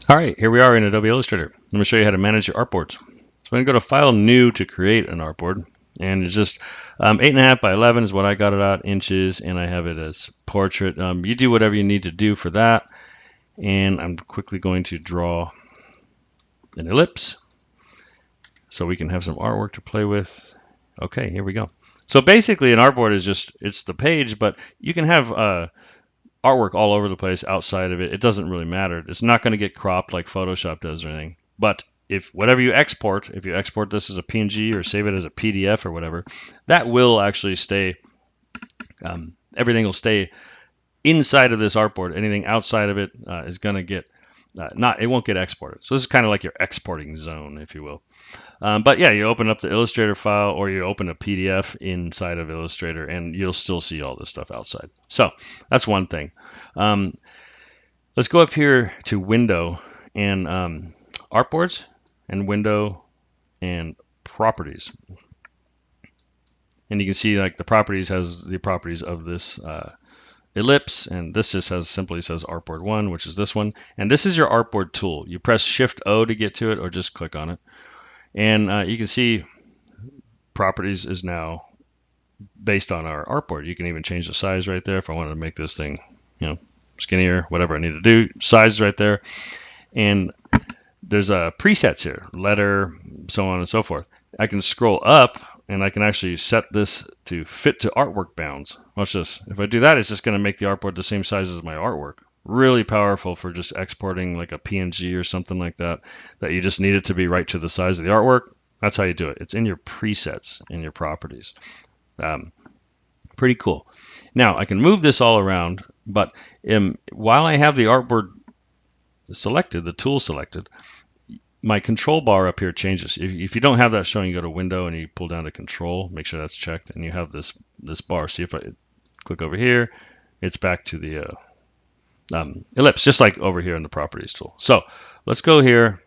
All right, here we are in Adobe Illustrator. I'm going to show you how to manage your artboards. So I'm going to go to File, New to create an artboard. And it's just 8.5 by 11 is what I got it at, inches, and I have it as portrait. You do whatever you need to do for that. And I'm quickly going to draw an ellipse so we can have some artwork to play with. Okay, here we go. So basically an artboard is just, it's the page, but you can have artwork all over the place outside of it. It doesn't really matter. It's not going to get cropped like Photoshop does or anything. But if whatever you export, if you export this as a PNG or save it as a PDF or whatever, that will actually stay, everything will stay inside of this artboard. Anything outside of it is going to get, it won't get exported. So this is kind of like your exporting zone, if you will. But yeah, you open up the Illustrator file or you open a PDF inside of Illustrator and you'll still see all this stuff outside. So that's one thing. Let's go up here to Window and Artboards and Window and Properties. And you can see like the properties has the properties of this ellipse, and this just simply says Artboard 1, which is this one. And this is your Artboard tool. You press Shift O to get to it or just click on it. And you can see properties is now based on our artboard. You can even change the size right there if I wanted to make this thing, skinnier, whatever I need to do. Size right there. And there's presets here, letter, so on and so forth. I can scroll up and I can actually set this to fit to artwork bounds. Watch this. If I do that, it's just going to make the artboard the same size as my artwork. Really powerful for just exporting like a PNG or something like that you just need it to be right to the size of the artwork. That's how you do it. It's in your presets, in your properties. Pretty cool. Now, I can move this all around, but while I have the artboard selected, the tool selected, my control bar up here changes. If you don't have that showing, you go to Window and you pull down to Control, make sure that's checked, and you have this bar. See if I click over here, it's back to the ellipse, just like over here in the Properties tool. So let's go here,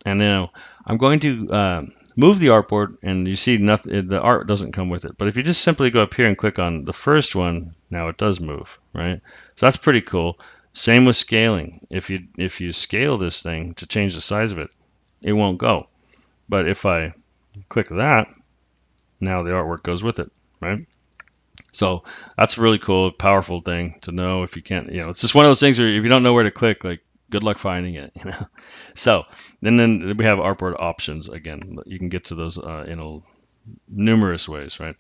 and now I'm going to move the artboard, and you see nothing. The art doesn't come with it. But if you just simply go up here and click on the first one, now it does move, right? So that's pretty cool. Same with scaling. If you scale this thing to change the size of it, it won't go. But if I click that, now the artwork goes with it, right? So that's a really cool, powerful thing to know. If you can't, it's just one of those things where if you don't know where to click, like good luck finding it, So then we have artboard options again. You can get to those in numerous ways, right?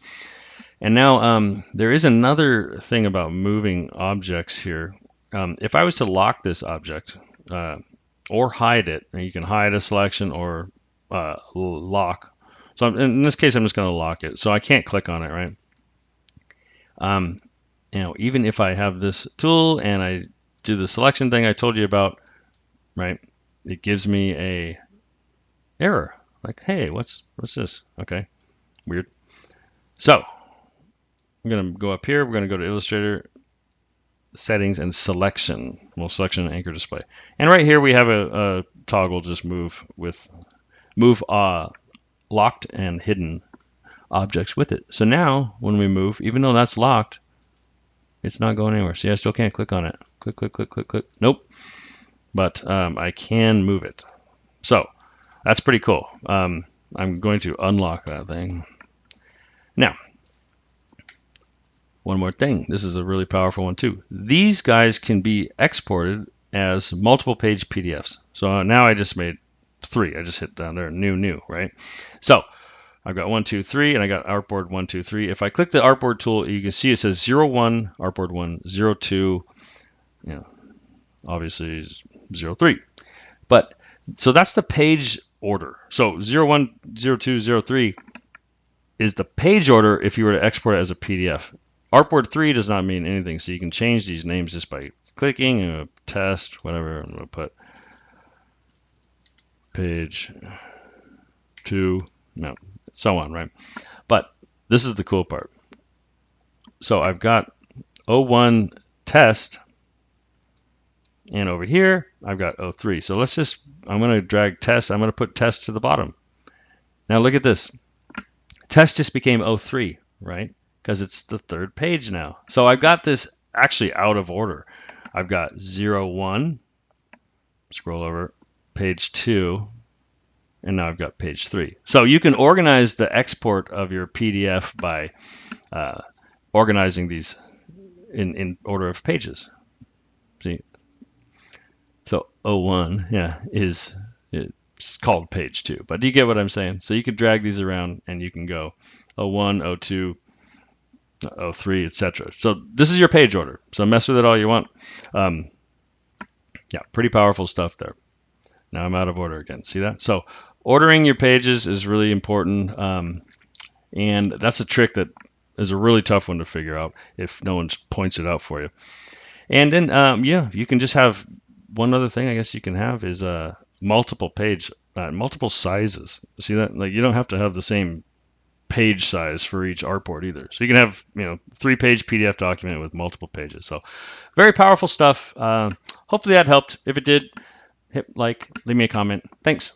And now there is another thing about moving objects here. If I was to lock this object or hide it, and you can hide a selection or lock. So in this case, I'm just going to lock it. So I can't click on it, right? Even if I have this tool and I do the selection thing I told you about, right? It gives me a error. Like, hey, what's this? Okay, weird. So I'm going to go up here. We're going to go to Illustrator, Settings, and Selection. Well, Selection and Anchor Display. And right here we have a toggle, just move locked and hidden objects with it. So now when we move, even though that's locked, it's not going anywhere. See, I still can't click on it. Click, click, click, click, click. Nope. But I can move it. So that's pretty cool. I'm going to unlock that thing. Now, one more thing. This is a really powerful one too. These guys can be exported as multiple page PDFs. So now I just made 3. I just hit down there, new, right? So I've got 1, 2, 3, and I got Artboard 1, 2, 3. If I click the Artboard tool, you can see it says 01, Artboard 1, 02, obviously 03. But so that's the page order. So 01, 02, 03 is the page order if you were to export it as a PDF. Artboard 3 does not mean anything, so you can change these names just by clicking, test, whatever. I'm going to put page 2, no, so on, right? But this is the cool part. So I've got 01 test, and over here I've got 03. So I'm going to drag test. I'm going to put test to the bottom. Now look at this. Test just became 03, right? Because it's the 3rd page now. So I've got this actually out of order. I've got 01, scroll over, page 2, and now I've got page 3. So you can organize the export of your PDF by organizing these in order of pages. See, so 01, yeah, it's called page 2, but do you get what I'm saying? So you could drag these around and you can go 01, 02, 03, etc. So this is your page order. So mess with it all you want. Yeah, pretty powerful stuff there. Now I'm out of order again. See that? So ordering your pages is really important, and that's a trick that is a really tough one to figure out if no one points it out for you. And then, yeah, you can just have one other thing I guess you can have is multiple sizes. See that? Like you don't have to have the same page size for each artboard either. So you can have 3-page PDF document with multiple pages. So very powerful stuff. Hopefully that helped. If it did, hit like, leave me a comment. Thanks.